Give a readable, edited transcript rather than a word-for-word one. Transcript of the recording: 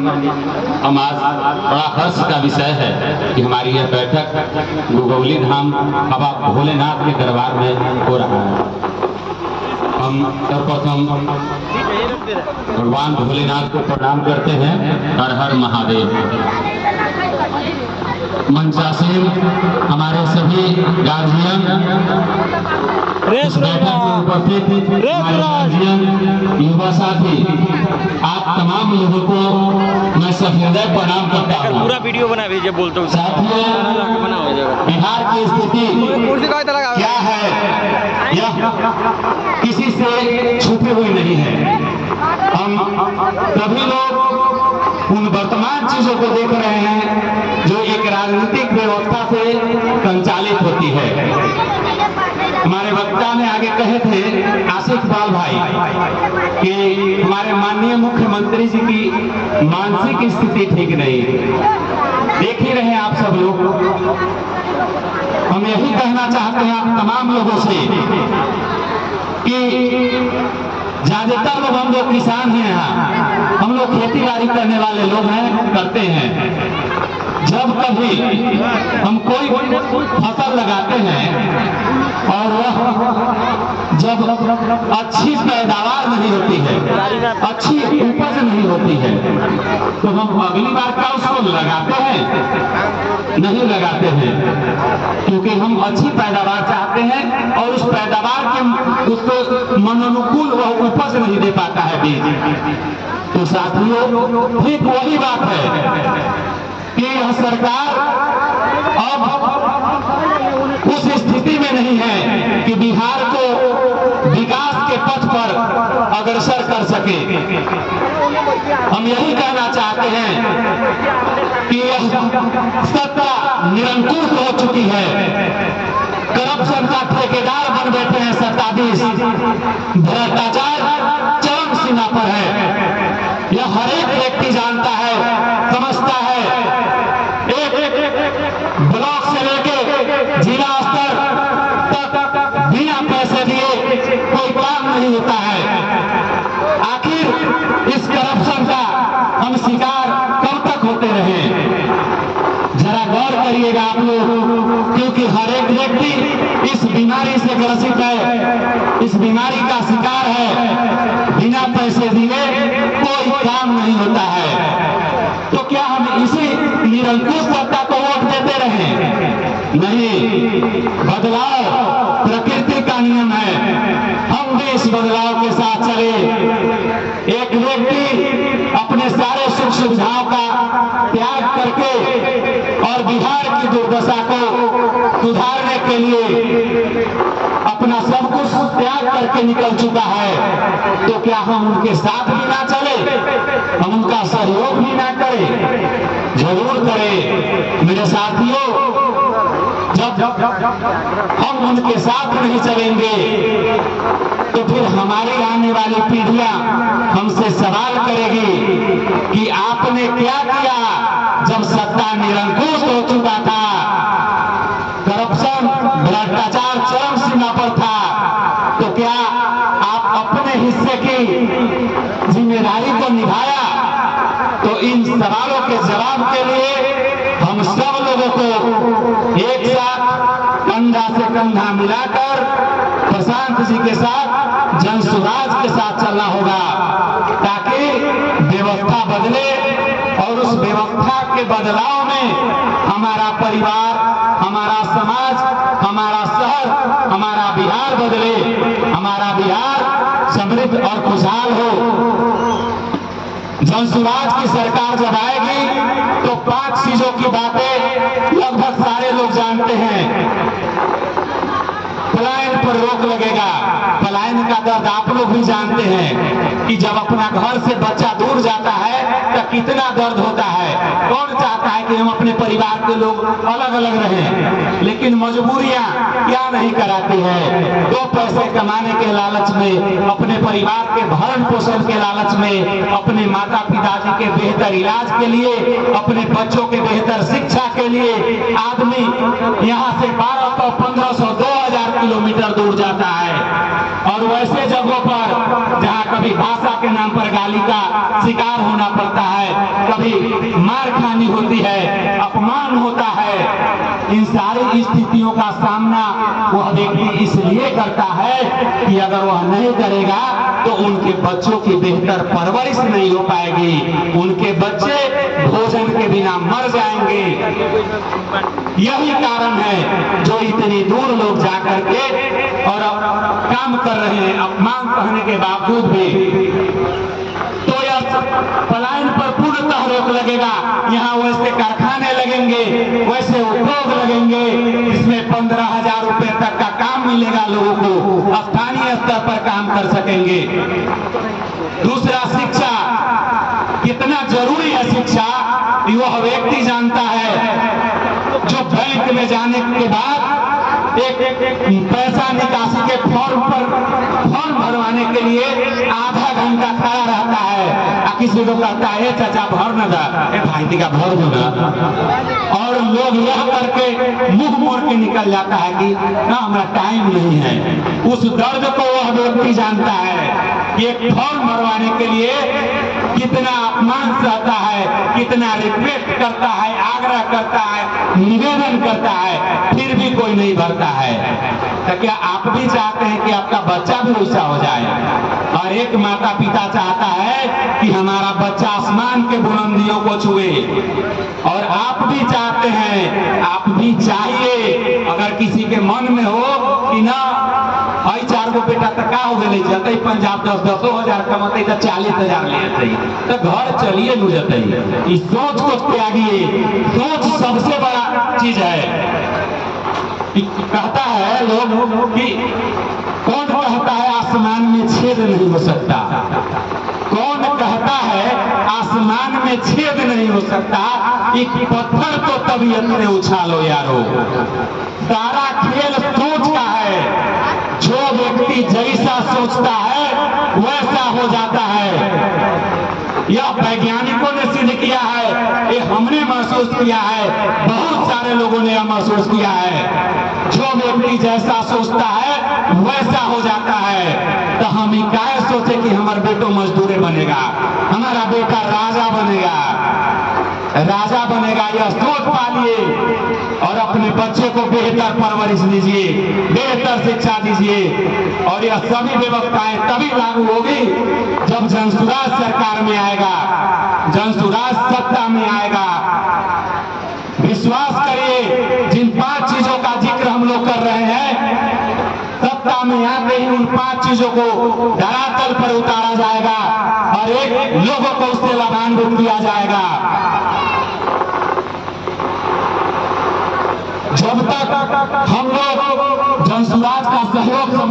हम आज बड़ा हर्ष का विषय है कि हमारी यह बैठक गुगौली धाम बाबा भोलेनाथ के दरबार में हो रहा है। हम सर्वप्रथम भगवान भोलेनाथ को प्रणाम करते हैं। हर हर महादेव। मंचासीन हमारे सभी गार्जियन, इस बैठक में उपस्थित हमारे गार्जियन, युवा साथी, आप तमाम लोगों को मैं सहृदय प्रणाम करता हूँ। पूरा वीडियो बना भेजिए, बोलता हूँ साथियों, बिहार की स्थिति क्या है यह किसी से छुपी हुई नहीं है। हम सभी लोग उन वर्तमान चीजों को देख रहे हैं जो एक राजनीतिक व्यवस्था से संचालित होती है। हमारे वक्ता ने आगे कहे थे आसिफ इकबाल भाई कि हमारे माननीय मुख्यमंत्री जी की मानसिक स्थिति ठीक नहीं। देख ही रहे हैं आप सब लोग। हम यही कहना चाहते हैं आप तमाम लोगों से कि ज्यादातर लोग हम लोग किसान हैं, यहाँ हम लोग खेती बाड़ी करने वाले लोग हैं, करते हैं। जब कभी हम कोई फसल लगाते हैं और वह जब अच्छी पैदावार नहीं होती है, अच्छी उपज नहीं होती है, तो हम अगली बार क्या उसको लगाते हैं? नहीं लगाते हैं, क्योंकि हम अच्छी पैदावार चाहते हैं और उस पैदावार के उसको मनोनुकूल वह उपज नहीं दे पाता है बीज। तो साथियों, ठीक वही बात है कि यह सरकार अब उस स्थिति में नहीं है कि बिहार को विकास के पथ पर अग्रसर कर सके। हम यही कहना चाहते हैं कि यह सत्ता निरंकुश हो चुकी है। करप्शन का ठेकेदार बन बैठे हैं सत्ताधीश। भ्रष्टाचार चरम सीमा पर है। यह हर एक व्यक्ति जानता है, समझता है। ब्लॉक से लेके जिला स्तर तक बिना पैसे दिए कोई काम नहीं होता है। आखिर इस करप्शन का हम शिकार कब तक होते रहे? जरा गौर करिएगा आप लोग, क्योंकि हर एक व्यक्ति इस बीमारी से ग्रसित है, इस बीमारी का शिकार है। बिना पैसे दिए कोई काम नहीं होता है। तो क्या हम इसी निरंकुश सत्ता को वोट देते रहे? नहीं, बदलाव प्रकृति का नियम है। हम भी इस बदलाव के साथ चले। एक व्यक्ति अपने सारे सुख सुविधाओं का त्याग करके और बिहार की दुर्दशा को सुधारने के लिए अपना सब कुछ त्याग करके निकल चुका है। तो क्या हम उनके साथ भी ना चले? हम उनका सहयोग भी ना करें? जरूर करें मेरे साथियों। जब हम उनके साथ नहीं चलेंगे तो फिर हमारी आने वाली पीढ़ियां हमसे सवाल करेगी कि आपने क्या किया जब सत्ता निरंकुश हो चुका था, करप्शन भ्रष्टाचार चरम सीमा पर था। तो क्या आप अपने हिस्से की जिम्मेदारी को निभाया? तो इन सवालों के जवाब के लिए हम सब लोगों को एक साथ कंधा से कंधा मिलाकर प्रशांत जी के साथ, जनसुराज के साथ चलना होगा, ताकि व्यवस्था बदले और उस व्यवस्था के बदलाव में हमारा परिवार, हमारा समाज, हमारा शहर, हमारा बिहार बदले, हमारा बिहार समृद्ध और खुशहाल हो। जनसुराज की सरकार जब आएगी तो 5 चीजों की बातें लगभग सारे लोग जानते हैं। पलायन पर रोक लगेगा। पलायन का दर्द आप लोग भी जानते हैं कि जब अपना घर से बच्चा दूर जाता है तो कितना दर्द होता है। कौन चाहता है कि हम अपने परिवार के लोग अलग अलग रहें? लेकिन मजबूरियां क्या नहीं कराती है। 2 पैसे कमाने के लालच में, अपने परिवार के भरण पोषण के लालच में, अपने माता पिताजी के बेहतर इलाज के लिए, अपने बच्चों के बेहतर शिक्षा के लिए आदमी यहाँ से 1200, 1500, 2000 किलोमीटर दूर जाता है। और वैसे जगहों पर जहाँ कभी कभी भाषा के नाम पर गाली का शिकार होना पड़ता है, कभी मार खानी होती है, अपमान होता है। इन सारी स्थितियों का सामना वह व्यक्ति इसलिए करता है कि अगर वह नहीं करेगा तो उनके बच्चों की बेहतर परवरिश नहीं हो पाएगी, उनके बच्चे भोजन के बिना मर जाएंगे। यही कारण है जो इतनी दूर लोग जाकर के और काम कर रहे हैं अपमान कहने के बावजूद भी। तो यह पलायन पर पूर्णतः रोक लगेगा। यहाँ वैसे कारखाने लगेंगे, वैसे उद्योग लगेंगे, इसमें 15,000 रुपए तक का काम मिलेगा लोगों को, स्थानीय स्तर पर काम कर सकेंगे। दूसरा, शिक्षा कितना जरूरी है। शिक्षा वह व्यक्ति जानता है जो बैंक में जाने के बाद एक पैसा निकासी के फॉर्म भरवाने के लिए आधा घंटा खड़ा रहता है। किसी को कहता है चाचा भर न दा, भाई का भर दो ना, और लोग यह करके मुंह मोड़ के निकल जाता है कि ना हमारा टाइम नहीं है। उस दर्द को वह व्यक्ति जानता है कि एक फॉर्म भरवाने के लिए कितना अपमान सहता है, कितना रिक्वेस्ट करता है, आग्रह करता है, निवेदन करता है, फिर भी कोई नहीं भरता है। तो क्या आप भी चाहते हैं कि आपका बच्चा भी वैसा हो जाए? और एक माता पिता चाहता है कि हमारा बच्चा आसमान के बुलंदियों को छुए, और आप भी चाहते हैं, आप भी चाहिए। अगर किसी के मन में हो कि ना भाई 4 गो बेटा तक का हो गए जते पंजाब 10-10 हजार कमाते तो 40,000 ले आते तो घर चलिए नु जते। इस सोच को त्यागिए। सोच सबसे बड़ा चीज है। कहता है लोग कि कौन कहता है आसमान में छेद नहीं हो सकता? कौन कहता है आसमान में छेद नहीं हो सकता? एक पत्थर तो तबीयत में उछालो यारो। सारा खेल सोच का है। जो व्यक्ति जैसा सोचता है वैसा हो जाता है। यह वैज्ञानिकों ने सिद्ध किया है, ये हमने महसूस किया है, बहुत सारे लोगों ने यह महसूस किया है। जो व्यक्ति जैसा सोचता है वैसा हो जाता है। तो हम ही काहे सोचे कि हमारा बेटो मजदूरे बनेगा, हमारा बेटा राजा बनेगा। राजा बनेगा यह सोच पालिए और अपने बच्चे को बेहतर परवरिश दीजिए, बेहतर शिक्षा दीजिए। और यह सभी व्यवस्थाएं तभी लागू होगी जब जनसुराज सरकार में आएगा, जनसुराज सत्ता में आएगा। विश्वास करिए, जिन 5 चीजों का जिक्र हम लोग कर रहे हैं, सत्ता में आते ही उन 5 चीजों को धरातल पर उतारा जाएगा और एक लोगों को उससे लाभान्वित किया जाएगा। जब तक हम लोग जनसुराज का सहयोग